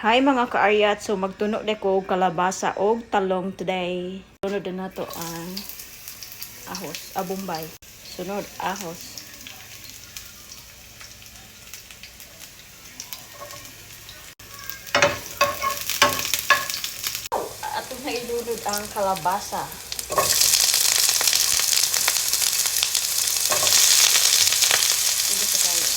Hi mga kaaryat, so magtuno na ko kalabasa og talong today. Sunod na to ang ahos, abumbay. Sunod ahos. Atong nailunod ang kalabasa. Sige sa kayo.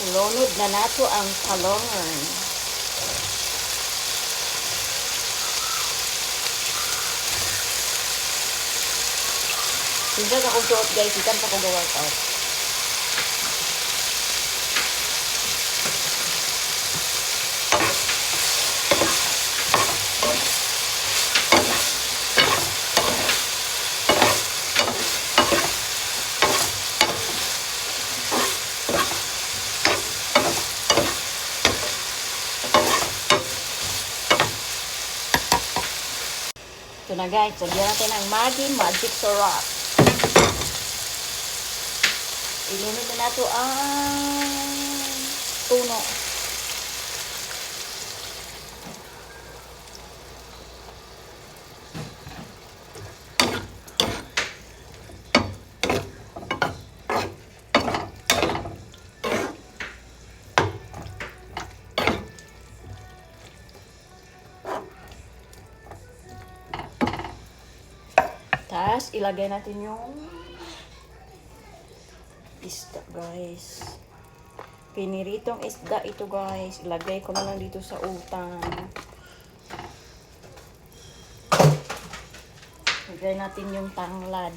Lunod na nato ang talongan. Sindan ako suot guys, ikan pa ko ga-workout. Ito na guys, lagyan natin ang Maggi Magic Sarap. Ilunod na nato ang tuno. Tapos, ilagay natin yung isda, guys. Piniritong isda ito, guys. Ilagay ko na lang dito sa utang. Ilagay natin yung tanglad.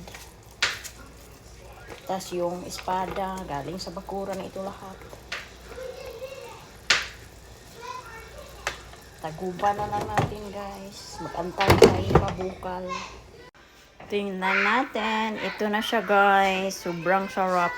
Tapos yung espada. Galing sa bakuran ito lahat. Taguban na lang natin, guys. Mag-antay tayo mabukal. Tingnan natin. Ito na siya, guys. Sobrang sarap.